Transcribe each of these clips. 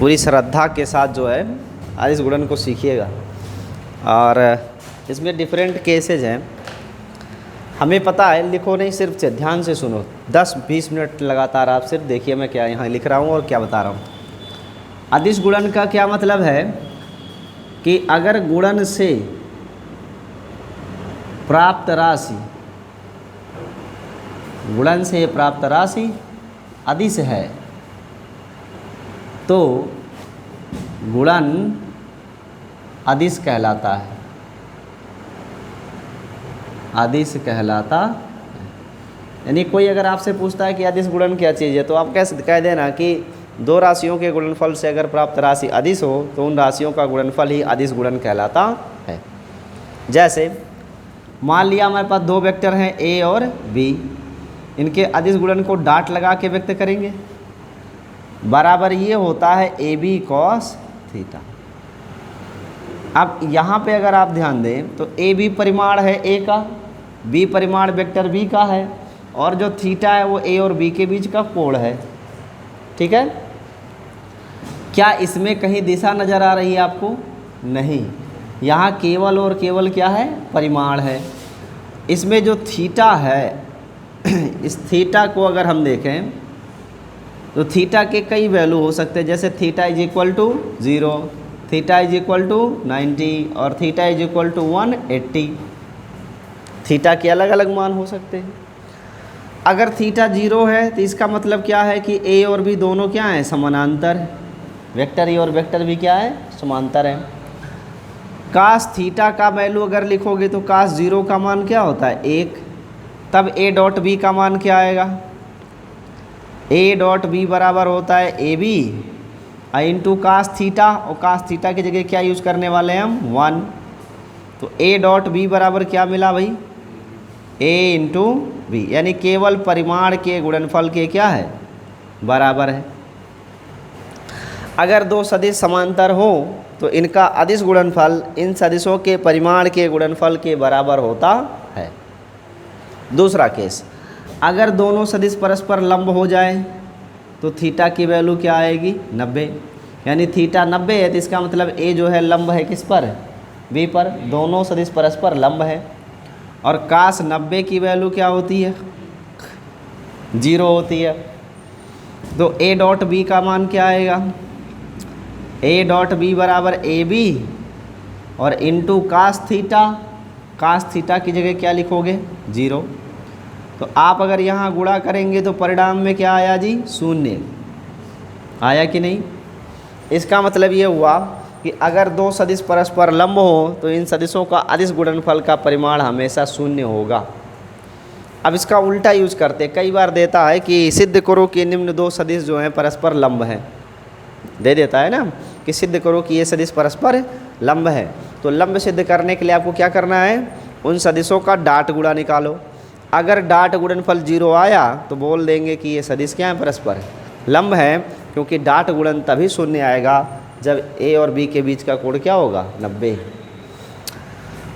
पूरी श्रद्धा के साथ जो है आज इस गुणन को सीखिएगा। और इसमें डिफरेंट केसेज हैं, हमें पता है, लिखो नहीं, सिर्फ ध्यान से सुनो। 10-20 मिनट लगातार आप सिर्फ देखिए मैं क्या यहाँ लिख रहा हूँ और क्या बता रहा हूँ। अदिश गुणन का क्या मतलब है कि अगर गुणन से प्राप्त राशि, गुणन से प्राप्त राशि अदिश है तो गुणन अदिश कहलाता है, अदिश कहलाता। यानी कोई अगर आपसे पूछता है कि अदिश गुणन क्या चीज़ है, तो आप कैसे कह देना कि दो राशियों के गुणनफल से अगर प्राप्त राशि अदिश हो तो उन राशियों का गुणनफल ही अदिश गुणन कहलाता है। जैसे मान लिया हमारे पास दो वेक्टर हैं ए और बी, इनके अदिश गुणन को डाट लगा के व्यक्त करेंगे, बराबर ये होता है ए बी कॉस थीटा। अब यहाँ पे अगर आप ध्यान दें तो ए बी परिमाण है ए का, बी परिमाण वेक्टर बी का है, और जो थीटा है वो ए और बी के बीच का कोण है। ठीक है, क्या इसमें कहीं दिशा नज़र आ रही है आपको? नहीं, यहाँ केवल और केवल क्या है? परिमाण है। इसमें जो थीटा है इस थीटा को अगर हम देखें तो थीटा के कई वैल्यू हो सकते हैं, जैसे theta is equal to 0, theta is equal to 90 और theta is equal to 180। Theta के अलग अलग मान हो सकते हैं। अगर थीटा 0 है तो इसका मतलब क्या है कि ए और बी दोनों क्या हैं? समानांतर। वेक्टर ए और वेक्टर बी क्या है? समांतर है। कास थीटा का वैल्यू अगर लिखोगे तो कास 0 का मान क्या होता है? 1। तब ए डॉट बी का मान क्या आएगा? ए डॉट बी बराबर होता है A B into cos theta, और कास थीटा की जगह क्या यूज़ करने वाले हैं हम? 1। तो ए डॉट बी बराबर क्या मिला भाई? ए इंटू बी, यानी केवल परिमाण के गुणनफल के क्या है? बराबर है। अगर दो सदिश समांतर हो तो इनका अदिश गुणनफल इन सदिशों के परिमाण के गुणनफल के बराबर होता है। दूसरा केस, अगर दोनों सदिश परस्पर लंब हो जाए तो थीटा की वैल्यू क्या आएगी? 90। यानी थीटा 90 है तो इसका मतलब ए जो है लंब है किस पर? बी पर। दोनों सदिश परस्पर लंब है। और कास 90 की वैल्यू क्या होती है? 0 होती है। तो ए डॉट बी का मान क्या आएगा? ए डॉट बी बराबर ए बी और into cos theta, cos theta की जगह क्या लिखोगे? 0। तो आप अगर यहाँ गुणा करेंगे तो परिणाम में क्या आया जी? 0 आया कि नहीं? इसका मतलब ये हुआ कि अगर दो सदिश परस्पर लंब हो तो इन सदिशों का अदिश गुणनफल का परिमाण हमेशा 0 होगा। अब इसका उल्टा यूज करते, कई बार देता है कि सिद्ध करो कि निम्न दो सदिश जो हैं परस्पर लंब हैं, दे देता है ना कि सिद्ध करो कि ये सदिश परस्पर लंब है। तो लंब सिद्ध करने के लिए आपको क्या करना है? उन सदिशों का डाट गुणा निकालो। अगर डाट गुणनफल 0 आया तो बोल देंगे कि ये सदिश क्या है? परस्पर लंब है, क्योंकि डाट गुणन तभी 0 आएगा जब ए और बी के बीच का कोण क्या होगा? 90।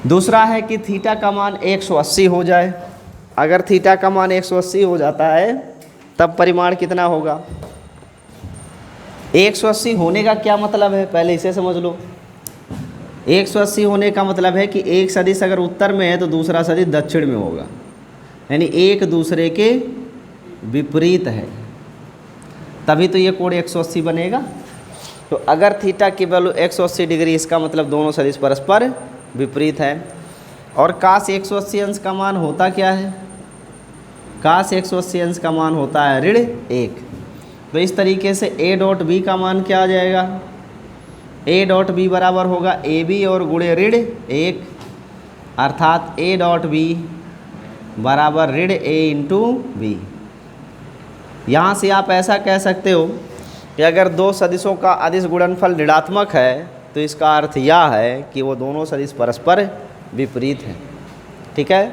दूसरा है कि थीटा का मान 180 हो जाए। अगर थीटा का मान 180 हो जाता है तब परिमाण कितना होगा? 180 होने का क्या मतलब है? पहले इसे समझ लो। 180 होने का मतलब है कि एक सदिश अगर उत्तर में है तो दूसरा सदिश दक्षिण में होगा, यानी एक दूसरे के विपरीत है, तभी तो ये कोण 180 बनेगा। तो अगर थीटा की वैल्यू 180 डिग्री, इसका मतलब दोनों सदिश परस्पर विपरीत है। और कास 180 अंश का मान होता क्या है? कास 180 अंश का मान होता है ऋण 1। तो इस तरीके से ए डॉट बी का मान क्या आ जाएगा? ए डॉट बी बराबर होगा ए बी और गुणे ऋण 1, अर्थात ए डॉट बी बराबर ऋण ए इंटू बी। यहाँ से आप ऐसा कह सकते हो कि अगर दो सदिशों का अदिश गुणनफल ऋणात्मक है तो इसका अर्थ यह है कि वो दोनों सदिश परस्पर विपरीत हैं। ठीक है,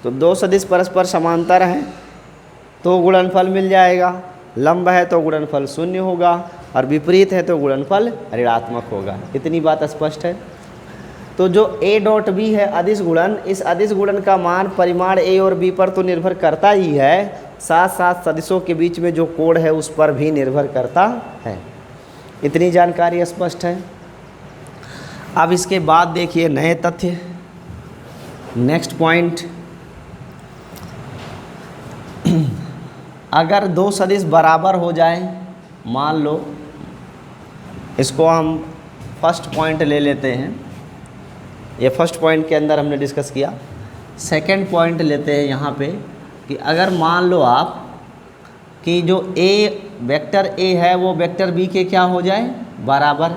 तो दो सदिश परस्पर समांतर हैं तो गुणनफल मिल जाएगा, लंब है तो गुणनफल 0 होगा और विपरीत है तो गुणनफल ऋणात्मक होगा। इतनी बात स्पष्ट है। तो जो ए डॉट बी है अदिश गुणन, इस अदिश गुणन का मान परिमाण ए और बी पर तो निर्भर करता ही है, साथ साथ सदिशों के बीच में जो कोण है उस पर भी निर्भर करता है। इतनी जानकारी स्पष्ट है। अब इसके बाद देखिए नए तथ्य, नेक्स्ट पॉइंट। अगर दो सदिश बराबर हो जाए, मान लो, इसको हम फर्स्ट पॉइंट ले लेते हैं, ये फर्स्ट पॉइंट के अंदर हमने डिस्कस किया। सेकंड पॉइंट लेते हैं यहाँ पे कि अगर मान लो आप कि जो ए वेक्टर ए है वो वेक्टर बी के क्या हो जाए, बराबर,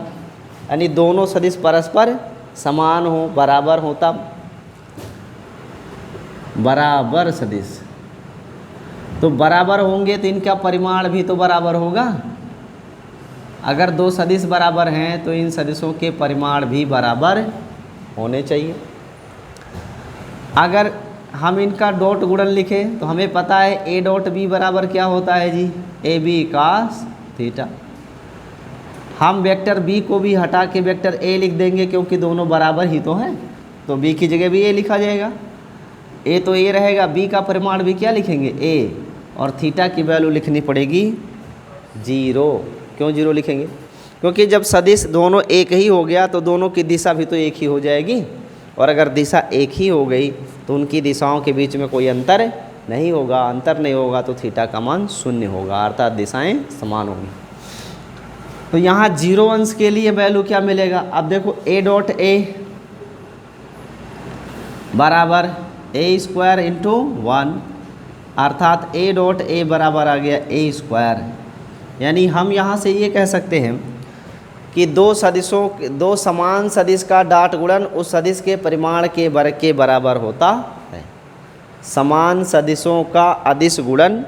यानी दोनों सदिश परस्पर समान हो, बराबर हो, तब बराबर सदिश, तो बराबर होंगे तो इनका परिमाण भी तो बराबर होगा। अगर दो सदिश बराबर हैं तो इन सदिशों के परिमाण भी बराबर होने चाहिए। अगर हम इनका डॉट गुणन लिखें तो हमें पता है ए डॉट बी बराबर क्या होता है जी, ए बी कास थीटा। हम वेक्टर बी को भी हटा के वेक्टर ए लिख देंगे क्योंकि दोनों बराबर ही तो हैं, तो बी की जगह भी ए लिखा जाएगा। ए तो ए रहेगा, बी का परिमाण भी क्या लिखेंगे, ए, और थीटा की वैल्यू लिखनी पड़ेगी 0। क्यों 0 लिखेंगे, क्योंकि जब सदिश दोनों एक ही हो गया तो दोनों की दिशा भी तो एक ही हो जाएगी, और अगर दिशा एक ही हो गई तो उनकी दिशाओं के बीच में कोई अंतर नहीं होगा। अंतर नहीं होगा तो थीटा का मान 0 होगा, अर्थात दिशाएं समान होंगी। तो यहाँ 0 अंश के लिए वैल्यू क्या मिलेगा, अब देखो ए डॉट ए बराबर ए स्क्वायर इंटू 1, अर्थात ए डॉट ए बराबर आ गया ए स्क्वायर। यानी हम यहाँ से ये कह सकते हैं कि दो समान सदिश का डॉट गुणन उस सदिश के परिमाण के वर्ग के बराबर होता है। समान सदिशों का अदिश गुणन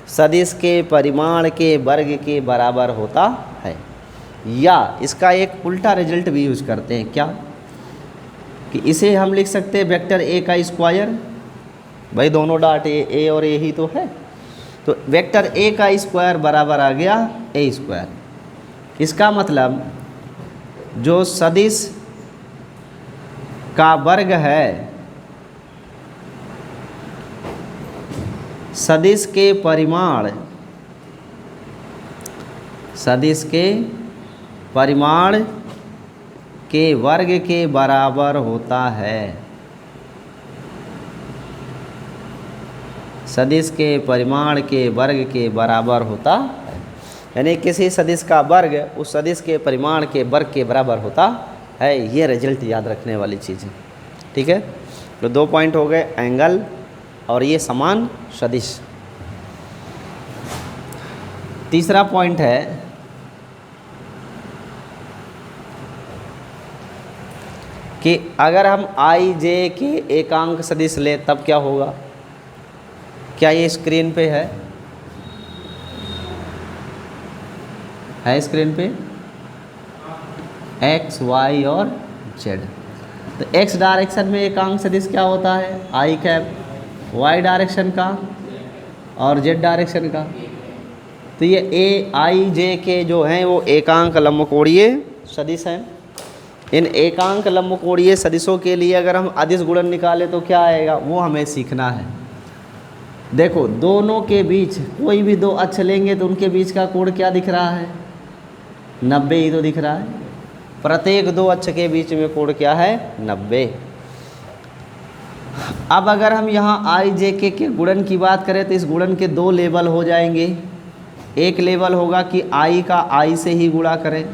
सदिश के परिमाण के वर्ग के बराबर होता है। या इसका एक उल्टा रिजल्ट भी यूज करते हैं, क्या कि इसे हम लिख सकते हैं वेक्टर ए का स्क्वायर, भाई दोनों डॉट ए और ए ही तो है, तो वेक्टर ए का स्क्वायर बराबर आ गया ए स्क्वायर। इसका मतलब जो सदिश का वर्ग है, सदिश के परिमाण, सदिश के परिमाण के वर्ग के बराबर होता है। सदिश के परिमाण के वर्ग के बराबर होता है, यानी किसी सदिश का वर्ग उस सदिश के परिमाण के वर्ग के बराबर होता है। ये रिजल्ट याद रखने वाली चीज़ है, ठीक है। तो 2 पॉइंट हो गए, एंगल और ये समान सदिश। तीसरा पॉइंट है कि अगर हम आई जे के एकांक सदिश लें तब क्या होगा। क्या ये स्क्रीन पे है स्क्रीन पे एक्स वाई और जेड। तो एक्स डायरेक्शन में एकांक सदिश क्या होता है, आई कैप, वाई डायरेक्शन का और जेड डायरेक्शन का। तो ये ए आई जे के जो हैं वो एकांक लंबकोणीय सदिश हैं। इन एकांक लंबकोणीय सदिशों के लिए अगर हम अदिश गुणन निकालें तो क्या आएगा, वो हमें सीखना है। देखो दोनों के बीच कोई भी दो अक्ष लेंगे तो उनके बीच का कोण क्या दिख रहा है, 90 ही तो दिख रहा है। प्रत्येक दो अक्ष के बीच में कोण क्या है, 90। अब अगर हम यहाँ आई जे के गुणन की बात करें तो इस गुणन के 2 लेवल हो जाएंगे। एक लेवल होगा कि आई का आई से ही गुणा करें,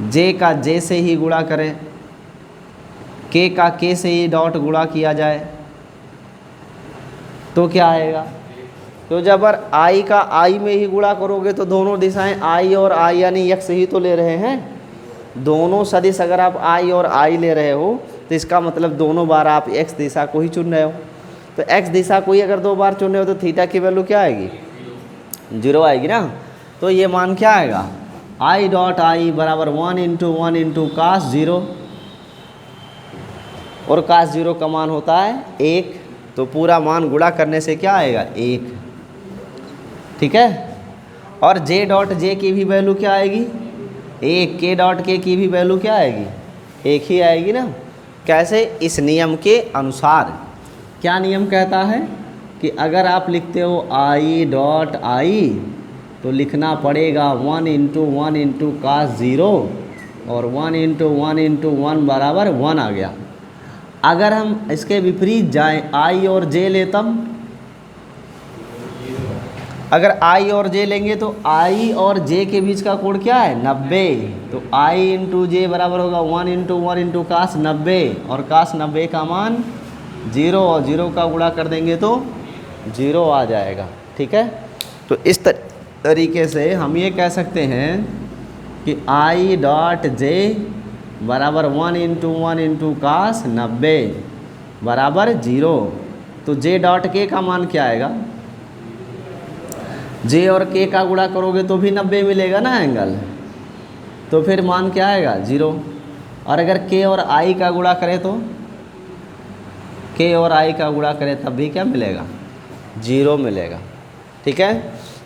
जे का जे से ही गुणा करें, के का के से ही डॉट गुणा किया जाए तो क्या आएगा। तो जब आई का आई में ही गुणा करोगे तो दोनों दिशाएं आई और आई यानी एक्स ही तो ले रहे हैं। दोनों सदिश अगर आप आई और आई ले रहे हो तो इसका मतलब दोनों बार आप एक्स दिशा को ही चुन रहे हो। तो एक्स दिशा को ही अगर 2 बार चुन रहे हो तो थीटा की वैल्यू क्या आएगी, 0 आएगी ना। तो ये मान क्या आएगा, आई डॉट आई बराबर 1 इंटू 1 इंटू कास 0, और कास 0 का मान होता है 1। तो पूरा मान गुणा करने से क्या आएगा, 1, ठीक है। और जे डॉट जे की भी वैल्यू क्या आएगी, 1। के डॉट के की भी वैल्यू क्या आएगी, 1 ही आएगी ना। कैसे, इस नियम के अनुसार। क्या नियम कहता है कि अगर आप लिखते हो आई डॉट आई तो लिखना पड़ेगा 1 इंटू 1 इंटू कास 0 और 1 इंटू 1 इंटू 1 बराबर 1 आ गया। अगर हम इसके विपरीत जाएं आई और जे ले तब, अगर आई और जे लेंगे तो आई और जे के बीच का कोण क्या है 90, तो आई इंटू जे बराबर होगा 1 इंटू 1 इंटू कास 90 और कास 90 का मान 0 और 0 का गुणा कर देंगे तो 0 आ जाएगा। ठीक है, तो इस तरीके से हम ये कह सकते हैं कि आई डॉट जे बराबर 1 इंटू 1 इंटू कास 90 बराबर 0। तो जे डॉट के का मान क्या आएगा, जे और के का गुणा करोगे तो भी 90 मिलेगा ना एंगल, तो फिर मान क्या आएगा 0। और अगर के और आई का गुणा करें तो के और आई का गुणा करें तब भी क्या मिलेगा 0 मिलेगा। ठीक है,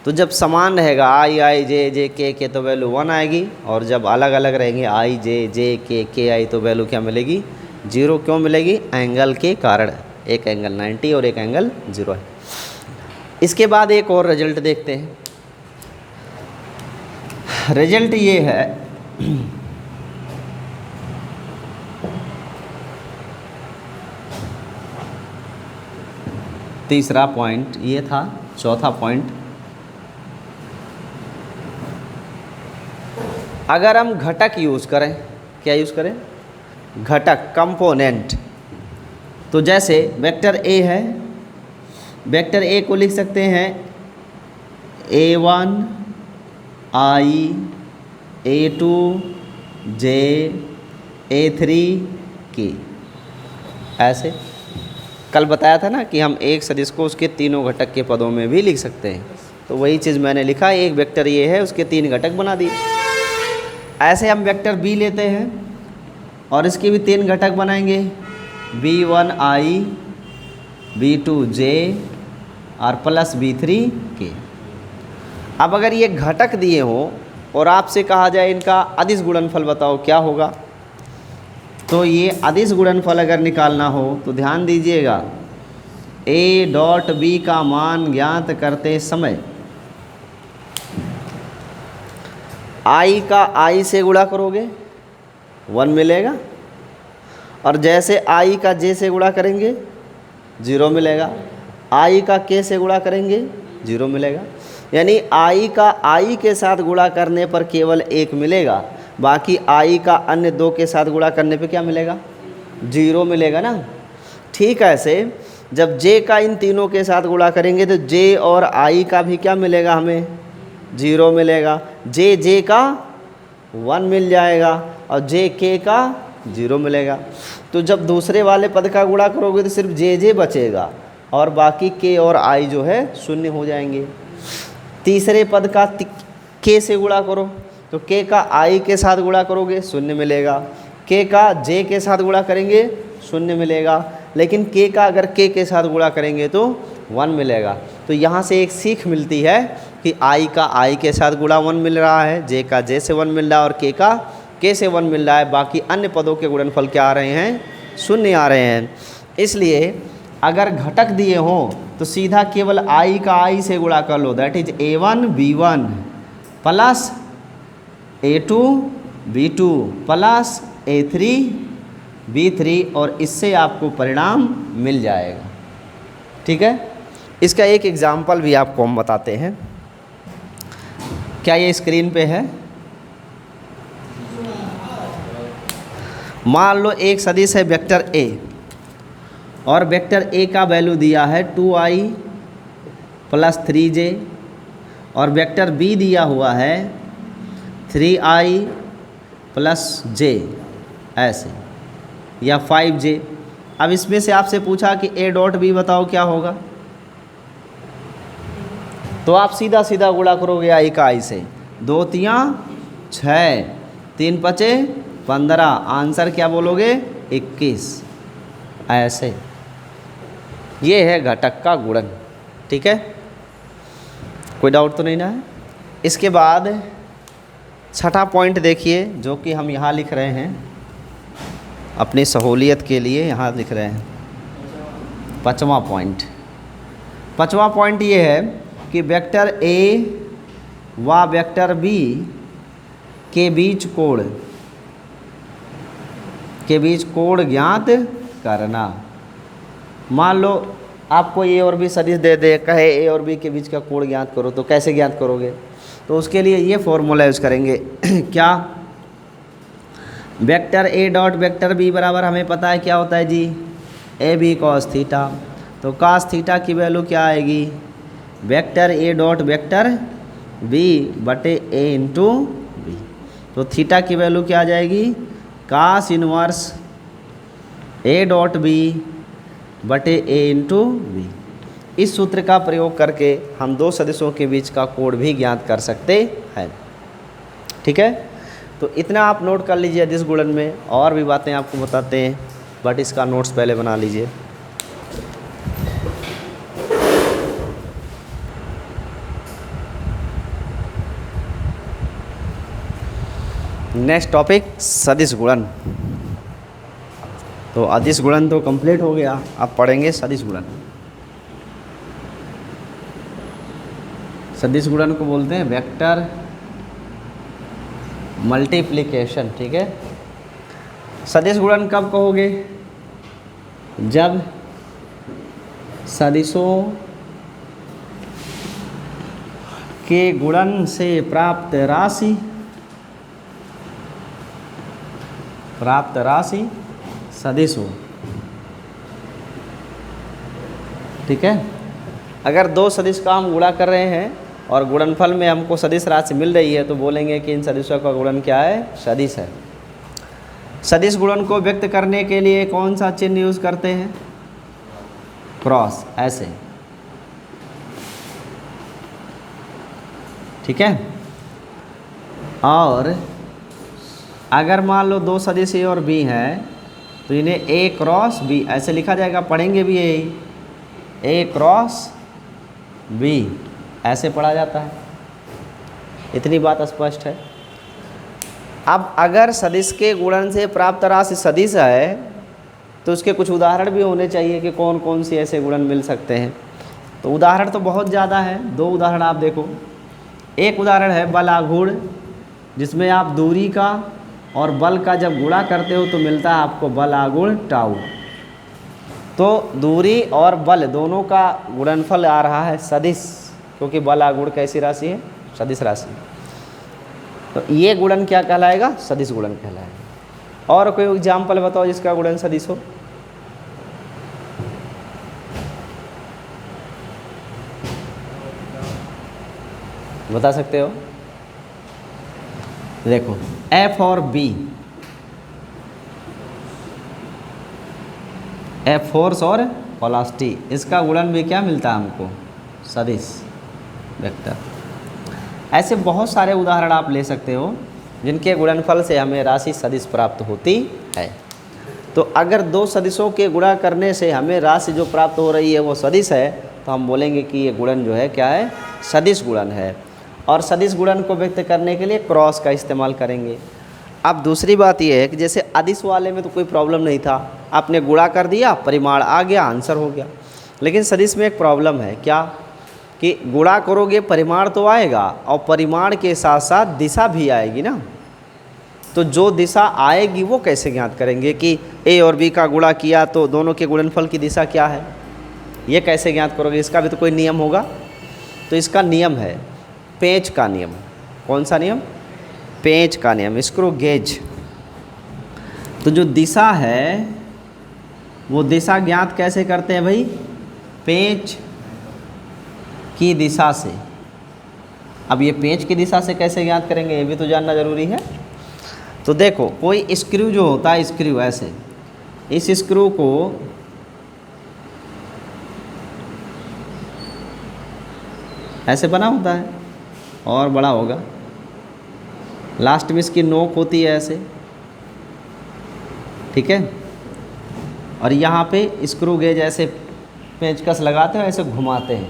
तो जब समान रहेगा आई आई जे के तो वैल्यू 1 आएगी, और जब अलग अलग रहेंगे आई जे के आई तो वैल्यू क्या मिलेगी 0। क्यों मिलेगी, एंगल के कारण, एक एंगल 90 और एक एंगल 0 है। इसके बाद एक और रिजल्ट देखते हैं। रिजल्ट ये है तीसरा पॉइंट ये था, चौथा पॉइंट, अगर हम घटक यूज़ करें, क्या यूज़ करें घटक कंपोनेंट, तो जैसे वेक्टर ए है, वेक्टर ए को लिख सकते हैं A1 I A2 J A3 की, ऐसे कल बताया था ना कि हम एक सदिश को उसके तीनों घटक के पदों में भी लिख सकते हैं, तो वही चीज़ मैंने लिखा, एक वेक्टर ये है उसके 3 घटक बना दिए। ऐसे हम वेक्टर बी लेते हैं और इसके भी 3 घटक बनाएंगे, B1 I B2 J और प्लस B3 के। अब अगर ये घटक दिए हों और आपसे कहा जाए इनका अदिश गुणनफल बताओ क्या होगा, तो ये अदिश गुणनफल अगर निकालना हो तो ध्यान दीजिएगा, A डॉट B का मान ज्ञात करते समय I का I से गुणा करोगे 1 मिलेगा, और जैसे I का J से गुणा करेंगे 0 मिलेगा, I का K से गुणा करेंगे 0 मिलेगा। यानी I का I के साथ गुणा करने पर केवल 1 मिलेगा, बाकी I का अन्य 2 के साथ गुणा करने पे क्या मिलेगा 0 मिलेगा ना। ठीक है, ऐसे जब J का इन तीनों के साथ गुणा करेंगे तो J और I का भी क्या मिलेगा हमें 0 मिलेगा, J का 1 मिल जाएगा और J K का 0 मिलेगा। तो जब दूसरे वाले पद का गुणा करोगे तो सिर्फ J बचेगा और बाकी K और I जो है 0 हो जाएंगे। तीसरे पद का K से गुणा करो तो K का I के साथ गुणा करोगे 0 मिलेगा, K का J के साथ गुणा करेंगे 0 मिलेगा, लेकिन K का अगर K के साथ गुणा करेंगे तो 1 मिलेगा। तो यहाँ से एक सीख मिलती है कि I का I के साथ गुणा 1 मिल रहा है, J का J से 1 मिल रहा है और K का K से 1 मिल रहा है, बाकी अन्य पदों के गुणनफल क्या आ रहे हैं 0 आ रहे हैं। इसलिए अगर घटक दिए हों तो सीधा केवल I का I से गुणा कर लो, that is A1 B1 plus A2 B2 plus A3 B3 और इससे आपको परिणाम मिल जाएगा। ठीक है, इसका एक एग्जाम्पल भी आपको हम बताते हैं। क्या ये स्क्रीन पे है? मान लो एक सदिश है वेक्टर A और वेक्टर A का वैल्यू दिया है 2I प्लस 3J और वेक्टर B दिया हुआ है 3I प्लस J ऐसे, या 5J। अब इसमें से आपसे पूछा कि A डॉट B बताओ क्या होगा, तो आप सीधा सीधा गुणा करोगे I का I से, 2 तियाँ 6 3 पचे 15, आंसर क्या बोलोगे 21 ऐसे। ये है घटक का गुणन। ठीक है, कोई डाउट तो नहीं ना है? इसके बाद छठा पॉइंट देखिए जो कि हम यहाँ लिख रहे हैं अपनी सहूलियत के लिए, यहाँ लिख रहे हैं पाँचवा पॉइंट ये है कि वेक्टर A व वेक्टर बी के बीच कोण ज्ञात करना। मान लो आपको ए और बी सदिश दे दे, कहे ए और बी के बीच का कोण ज्ञात करो, तो कैसे ज्ञात करोगे? तो उसके लिए ये फॉर्मूला यूज करेंगे क्या? Vector A dot vector B बराबर हमें पता है क्या होता है जी, ए बी कॉस थीटा। तो कॉस थीटा की वैल्यू क्या आएगी? Vector A dot vector B बटे ए इंटू बी। तो थीटा की वैल्यू क्या आ जाएगी? Cos inverse A dot B बटे ए इंटू बी। इस सूत्र का प्रयोग करके हम दो सदिशों के बीच का कोण भी ज्ञात कर सकते हैं। ठीक है, तो इतना आप नोट कर लीजिए अदिश गुणन में, और भी बातें आपको बताते हैं, बट इसका नोट्स पहले बना लीजिए। नेक्स्ट टॉपिक सदिश गुणन। तो अदिश गुणन तो कंप्लीट हो गया, अब पढ़ेंगे सदिश गुणन। सदिश गुणन को बोलते हैं वेक्टर मल्टीप्लिकेशन। ठीक है, सदिश गुणन कब कहोगे? जब सदिशों के गुणन से प्राप्त राशि सदिश हो। ठीक है, अगर दो सदिश का हम गुणा कर रहे हैं और गुणनफल में हमको सदिश राशि मिल रही है, तो बोलेंगे कि इन सदिशों का गुणन क्या है? सदिश है। सदिश गुणन को व्यक्त करने के लिए कौन सा चिन्ह यूज करते हैं? क्रॉस, ऐसे। ठीक है, और अगर मान लो दो सदिश ए और बी हैं, तो इन्हें ए क्रॉस बी ऐसे लिखा जाएगा, पढ़ेंगे भी यही, ए क्रॉस बी ऐसे पढ़ा जाता है। इतनी बात स्पष्ट है। अब अगर सदिश के गुणन से प्राप्त राशि सदिश है, तो उसके कुछ उदाहरण भी होने चाहिए कि कौन कौन से ऐसे गुणन मिल सकते हैं। तो उदाहरण तो बहुत ज़्यादा है, दो उदाहरण आप देखो। एक उदाहरण है बल आघूर्ण, जिसमें आप दूरी का और बल का जब गुणा करते हो तो मिलता है आपको बल आघूर्ण टाउ। तो दूरी और बल दोनों का गुणनफल आ रहा है सदिश, क्योंकि बल आघूर्ण कैसी राशि है? सदिश राशि। तो ये गुणन क्या कहलाएगा? सदिश गुणन कहलाएगा। और कोई एग्जाम्पल बताओ जिसका गुणन सदिश हो। बता सकते हो? देखो एफ और बी, एफ फोर्स और वेलोसिटी, इसका गुणन भी क्या मिलता है हमको? सदिश वेक्टर। ऐसे बहुत सारे उदाहरण आप ले सकते हो जिनके गुणनफल से हमें राशि सदिश प्राप्त होती है। तो अगर दो सदिशों के गुणा करने से हमें राशि जो प्राप्त हो रही है वो सदिश है, तो हम बोलेंगे कि ये गुणन जो है क्या है? सदिश गुणन है। और सदिश गुणन को व्यक्त करने के लिए क्रॉस का इस्तेमाल करेंगे। अब दूसरी बात यह है कि जैसे अदिश वाले में तो कोई प्रॉब्लम नहीं था, आपने गुणा कर दिया, परिमाण आ गया, आंसर हो गया। लेकिन सदिश में एक प्रॉब्लम है, क्या? कि गुणा करोगे परिमाण तो आएगा, और परिमाण के साथ साथ दिशा भी आएगी ना। तो जो दिशा आएगी वो कैसे ज्ञात करेंगे कि ए और बी का गुणा किया तो दोनों के गुणनफल की दिशा क्या है? ये कैसे ज्ञात करोगे? इसका भी तो कोई नियम होगा। तो इसका नियम है पेंच का नियम। कौन सा नियम? पेंच का नियम, स्क्रू गेज। तो जो दिशा है वो दिशा ज्ञात कैसे करते हैं भाई? पेंच की दिशा से। अब ये पेंच की दिशा से कैसे ज्ञात करेंगे, ये भी तो जानना जरूरी है। तो देखो कोई स्क्रू जो होता है, स्क्रू ऐसे, इस स्क्रू को ऐसे बना होता है और बड़ा होगा, लास्ट में इसकी नोक होती है ऐसे, ठीक है। और यहाँ पे स्क्रू गेज ऐसे पेंचकस लगाते हो, ऐसे घुमाते हैं।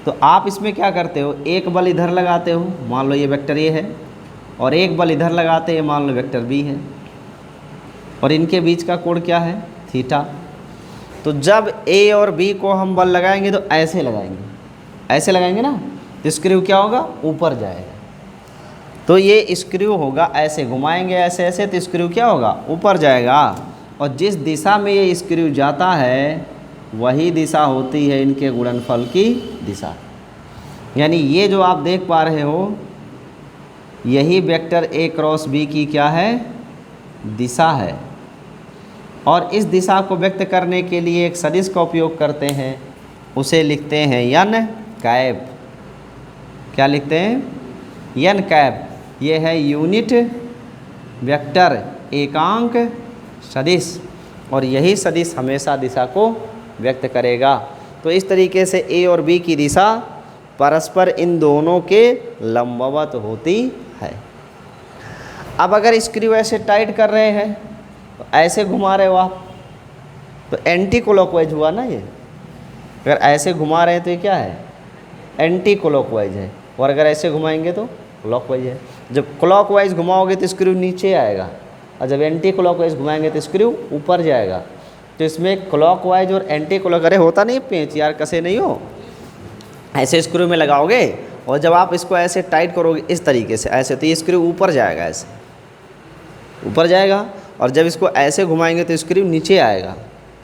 तो आप इसमें क्या करते हो, एक बल इधर लगाते हो, मान लो ये वेक्टर ए है, और एक बल इधर लगाते हैं, मान लो वेक्टर बी है, और इनके बीच का कोण क्या है? थीटा। तो जब ए और बी को हम बल लगाएंगे तो ऐसे लगाएंगे, ऐसे लगाएंगे ना, तो स्क्रू क्या होगा, ऊपर जाएगा। तो ये स्क्रू होगा, ऐसे घुमाएंगे ऐसे ऐसे, तो स्क्रू क्या होगा, ऊपर जाएगा। और जिस दिशा में ये स्क्रू जाता है वही दिशा होती है इनके गुणनफल की दिशा। यानी ये जो आप देख पा रहे हो यही वेक्टर ए क्रॉस बी की क्या है, दिशा है। और इस दिशा को व्यक्त करने के लिए एक सदिश का उपयोग करते हैं, उसे लिखते हैं एन कैप। क्या लिखते हैं, एन कैप। ये है यूनिट वेक्टर, एकांक सदिश, और यही सदिश हमेशा दिशा को व्यक्त करेगा। तो इस तरीके से ए और बी की दिशा परस्पर इन दोनों के लंबवत होती है। अब अगर स्क्रू ऐसे टाइट कर रहे हैं तो ऐसे घुमा रहे हो आप, तो एंटी क्लॉकवाइज हुआ ना ये। अगर ऐसे घुमा रहे हैं तो ये क्या है, एंटी क्लॉकवाइज है। और अगर ऐसे घुमाएंगे तो क्लॉकवाइज है। जब क्लॉकवाइज घुमाओगे तो स्क्रू नीचे आएगा, और जब एंटी क्लॉकवाइज घुमाएंगे तो स्क्रू ऊपर जाएगा। तो इसमें क्लॉकवाइज और एंटी क्लॉक, अरे होता नहीं पेंच यार, कसे नहीं हो, ऐसे स्क्रू में लगाओगे और जब आप इसको ऐसे टाइट करोगे इस तरीके से ऐसे, तो ये स्क्रू ऊपर जाएगा, ऐसे ऊपर जाएगा। और जब इसको ऐसे घुमाएंगे तो स्क्रू नीचे आएगा।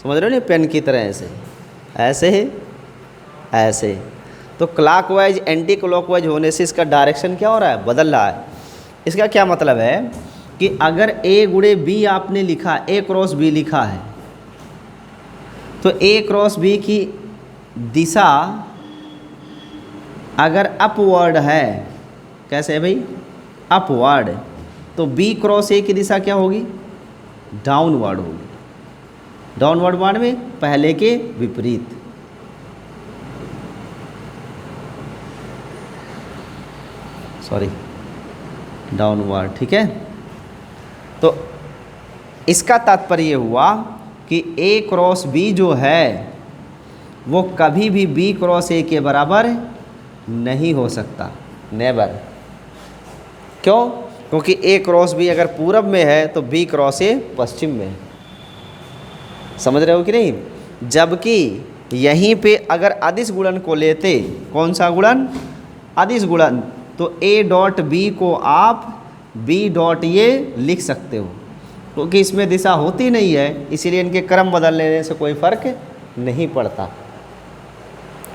समझ रहे हो ना, पेन की तरह ऐसे ऐसे ऐसे। तो क्लॉकवाइज एंटी क्लॉकवाइज होने से इसका डायरेक्शन क्या हो रहा है, बदल रहा है। इसका क्या मतलब है कि अगर ए गुणे बी आपने लिखा, ए क्रॉस बी लिखा है, तो ए क्रॉस बी की दिशा अगर अपवर्ड है, कैसे है भाई, अपवर्ड, तो बी क्रॉस ए की दिशा क्या होगी, डाउनवर्ड होगी। डाउनवर्ड मान में पहले के विपरीत। सॉरी, डाउनवर्ड, ठीक है। तो इसका तात्पर्य हुआ कि ए क्रॉस बी जो है वो कभी भी बी क्रॉस ए के बराबर नहीं हो सकता, नेवर। क्यों, क्योंकि ए क्रॉस बी अगर पूरब में है तो बी क्रॉस ए पश्चिम में है। समझ रहे हो कि नहीं। जबकि यहीं पे अगर अदिश गुणन को लेते, कौन सा गुणन, अदिश गुणन, तो ए डॉट बी को आप बी डॉट ये लिख सकते हो, क्योंकि इसमें दिशा होती नहीं है, इसीलिए इनके क्रम बदलने से कोई फर्क नहीं पड़ता।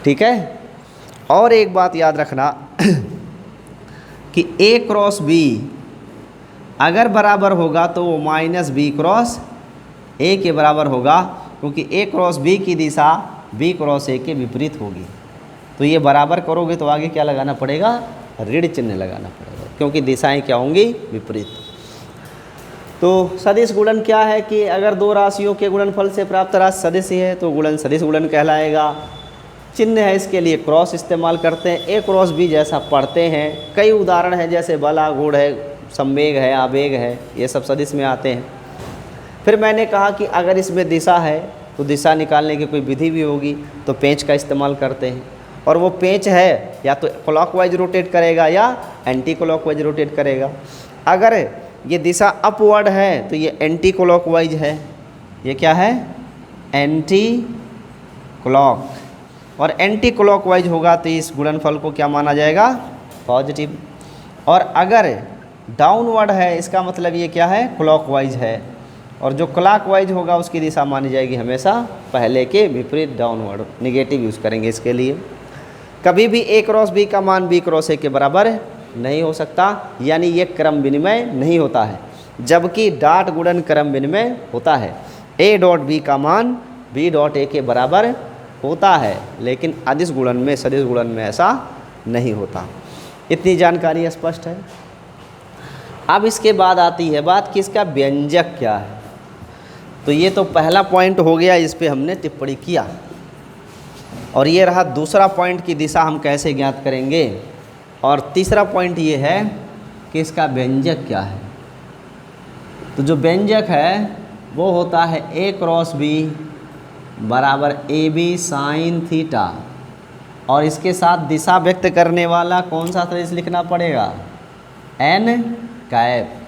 ठीक है। और एक बात याद रखना कि ए क्रॉस बी अगर बराबर होगा तो वो माइनस बी क्रॉस ए के बराबर होगा, क्योंकि ए क्रॉस बी की दिशा बी क्रॉस ए के विपरीत होगी। तो ये बराबर करोगे तो आगे क्या लगाना पड़ेगा, ऋण चिन्ह लगाना पड़ेगा, क्योंकि दिशाएं क्या होंगी, विपरीत। तो सदिश गुणन क्या है कि अगर दो राशियों के गुणनफल से प्राप्त राशि सदिश है तो गुणन सदिश गुणन कहलाएगा। चिन्ह है इसके लिए क्रॉस इस्तेमाल करते हैं, ए क्रॉस बी जैसा पढ़ते हैं। कई उदाहरण हैं, जैसे बला गुण है, संवेग है, आवेग है, ये सब सदिश में आते हैं। फिर मैंने कहा कि अगर इसमें दिशा है तो दिशा निकालने की कोई विधि भी होगी, तो पेंच का इस्तेमाल करते हैं। और वो पेंच है या तो क्लॉकवाइज रोटेट करेगा या एंटी क्लॉकवाइज रोटेट करेगा। अगर ये दिशा अपवर्ड है तो ये एंटी क्लॉकवाइज है, ये क्या है, एंटी क्लॉक। और एंटी क्लॉकवाइज होगा तो इस गुणनफल को क्या माना जाएगा, पॉजिटिव। और अगर डाउनवर्ड है इसका मतलब ये क्या है, क्लॉकवाइज है। और जो क्लॉकवाइज होगा उसकी दिशा मानी जाएगी हमेशा पहले के विपरीत, डाउनवर्ड, निगेटिव यूज़ करेंगे इसके लिए। कभी भी ए क्रॉस बी का मान बी क्रॉस ए के बराबर नहीं हो सकता, यानी ये क्रम विनिमय नहीं होता है। जबकि डॉट गुणन क्रम विनिमय होता है, ए डॉट बी का मान बी डॉट ए के बराबर होता है, लेकिन अदिश गुणन में, सदिश गुणन में ऐसा नहीं होता। इतनी जानकारी स्पष्ट है। अब इसके बाद आती है बात कि इसका व्यंजक क्या है। तो ये तो पहला पॉइंट हो गया, इस पे हमने टिप्पणी किया। और ये रहा दूसरा पॉइंट की दिशा हम कैसे ज्ञात करेंगे। और तीसरा पॉइंट ये है कि इसका व्यंजक क्या है। तो जो व्यंजक है वो होता है ए क्रॉस बी बराबर ए बी साइन थीटा। और इसके साथ दिशा व्यक्त करने वाला कौन सा सदिश लिखना पड़ेगा, एन कैप,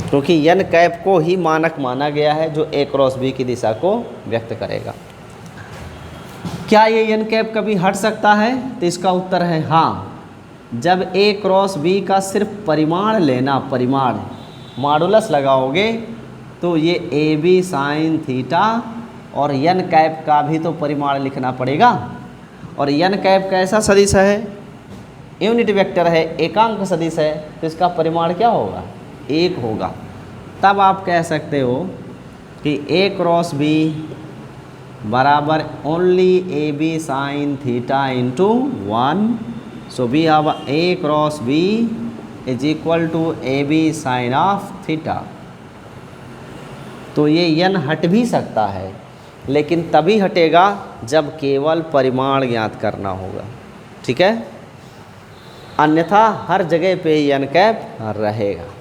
क्योंकि एन कैप को ही मानक माना गया है जो ए क्रॉस बी की दिशा को व्यक्त करेगा। क्या ये n कैप कभी हट सकता है? तो इसका उत्तर है हाँ। जब a क्रॉस b का सिर्फ परिमाण लेना, परिमाण मॉडुलस लगाओगे तो ये ए बी साइन थीटा और n कैप का भी तो परिमाण लिखना पड़ेगा। और n कैप कैसा सदिश है? यूनिट वेक्टर है, एकांक सदिश है, तो इसका परिमाण क्या होगा? 1 होगा। तब आप कह सकते हो कि a क्रॉस b बराबर only A B sine theta into 1। So we have a cross b is equal to A B sine of theta. तो ये n हट भी सकता है, लेकिन तभी हटेगा जब केवल परिमाण ज्ञात करना होगा, ठीक है? अन्यथा हर जगह पे n कैप रहेगा।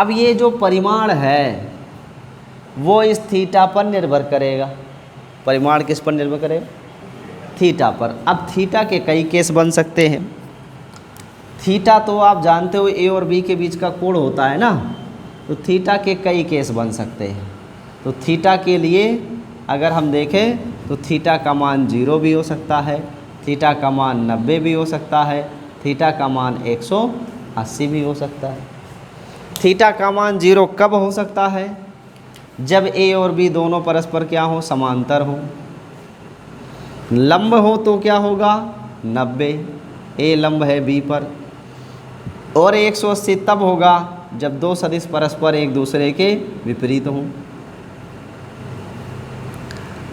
अब ये जो परिमाण है वो इस थीटा पर निर्भर करेगा। परिमाण किस पर निर्भर करेगा? थीटा पर। अब थीटा के कई केस बन सकते हैं। थीटा तो आप जानते हो ए और बी के बीच का कोण होता है ना, तो थीटा के कई केस बन सकते हैं। तो थीटा के लिए अगर हम देखें तो थीटा का मान 0 भी हो सकता है, थीटा का मान 90 भी हो सकता है, थीटा का मान 180 भी हो सकता है। थीटा का मान 0 कब हो सकता है? जब ए और बी दोनों परस्पर क्या हो? समांतर हो। लंब हो तो क्या होगा? 90, ए लंब है बी पर। और 180 तब होगा जब दो सदिश परस्पर एक दूसरे के विपरीत हों।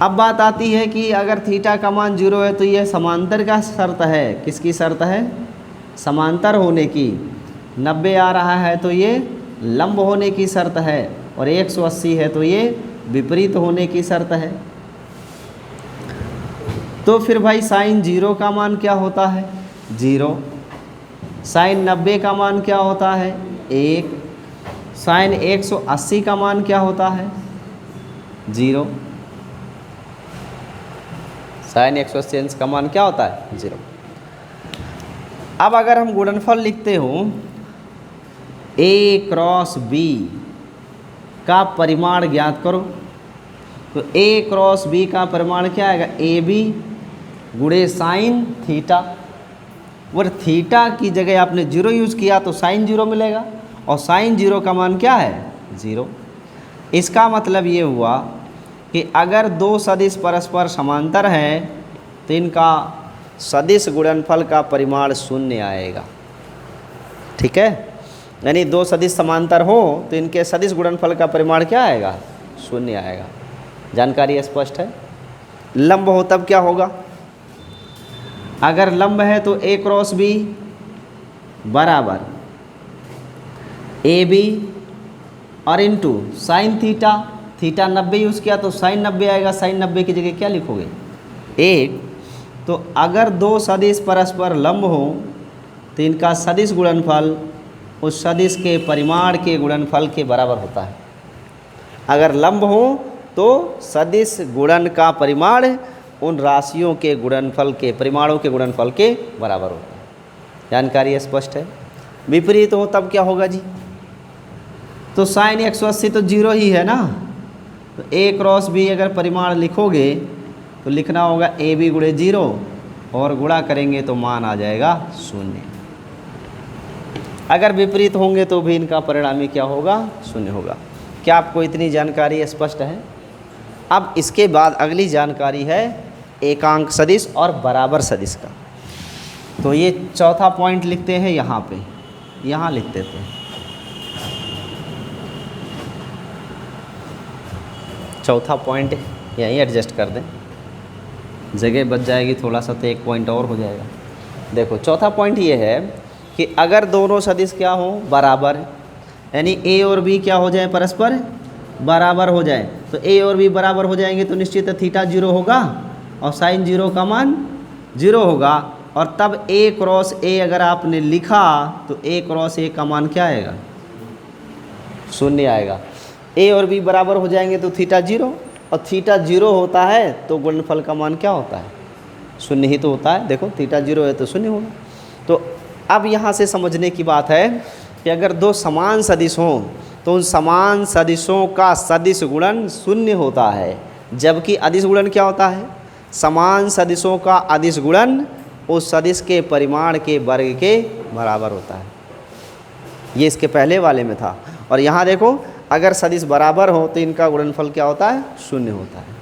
अब बात आती है कि अगर थीटा का मान 0 है तो यह समांतर का शर्त है। किसकी शर्त है? समांतर होने की। 90 आ रहा है तो ये लंब होने की शर्त है, और 180 है तो ये विपरीत होने की शर्त है। तो फिर भाई साइन 0 का मान क्या होता है? 0। साइन 90 का मान क्या होता है? 1। साइन 180 का मान क्या होता है? 0। साइन 180 अंश का मान क्या होता है? 0। अब अगर हम गुणनफल लिखते हो a क्रॉस b का परिमाण ज्ञात करो, तो a क्रॉस b का परिमाण क्या आएगा? ए बी गुणे साइन थीटा। और थीटा की जगह आपने 0 यूज़ किया तो साइन 0 मिलेगा, और साइन 0 का मान क्या है? 0। इसका मतलब ये हुआ कि अगर दो सदिश परस्पर समांतर हैं तो इनका सदिश गुणनफल का परिमाण 0 आएगा, ठीक है? यानी दो सदिश समांतर हो तो इनके सदिश गुणनफल का परिमाण क्या आएगा? 0 आएगा। जानकारी स्पष्ट है? लंब हो तब क्या होगा? अगर लंब है तो a क्रॉस b बराबर ए बी और into sine theta. Theta 90 use किया तो साइन 90 आएगा। साइन 90 की जगह क्या लिखोगे? 1। तो अगर दो सदिश परस्पर लंब हो तो इनका सदिश गुणनफल उस सदिश के परिमाण के गुणनफल के बराबर होता है। अगर लंब हो तो सदिश गुणन का परिमाण उन राशियों के गुणनफल के, परिमाणों के गुणनफल के बराबर होता है। जानकारी स्पष्ट है? विपरीत हो तब क्या होगा जी? तो साइन 180 तो 0 ही है ना, तो a क्रॉस b अगर परिमाण लिखोगे तो लिखना होगा ए बी गुणे 0, और गुणा करेंगे तो मान आ जाएगा 0। अगर विपरीत होंगे तो भी इनका परिणामी क्या होगा? 0 होगा। क्या आपको इतनी जानकारी स्पष्ट है? अब इसके बाद अगली जानकारी है एकांक सदिश और बराबर सदिश का। तो ये चौथा पॉइंट लिखते हैं यहाँ पे, यहाँ लिख देते हैं। चौथा पॉइंट यहीं एडजस्ट कर दें, जगह बच जाएगी थोड़ा सा तो एक पॉइंट और हो जाएगा। देखो चौथा पॉइंट ये है कि अगर दोनों सदिश क्या हो? बराबर, यानी a और b क्या हो जाए? परस्पर बराबर हो जाए। तो a और b बराबर हो जाएंगे तो निश्चित थीटा 0 होगा और साइन 0 का मान 0 होगा। और तब a क्रॉस a अगर आपने लिखा तो a क्रॉस a का मान क्या आएगा? 0 आएगा। a और b बराबर हो जाएंगे तो थीटा 0, और थीटा 0 होता है तो गुणनफल का मान क्या होता है? 0 ही तो होता है। देखो थीटा 0 है तो 0 होगा। तो अब यहाँ से समझने की बात है कि अगर दो समान सदिश हों तो उन समान सदिशों का सदिश गुणन 0 होता है, जबकि अदिश गुणन क्या होता है? समान सदिशों का अदिश गुणन उस सदिश के परिमाण के वर्ग के बराबर होता है। ये इसके पहले वाले में था। और यहाँ देखो, अगर सदिश बराबर हो तो इनका गुणनफल क्या होता है? शून्य होता है।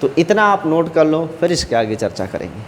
तो इतना आप नोट कर लो, फिर इसके आगे चर्चा करेंगे।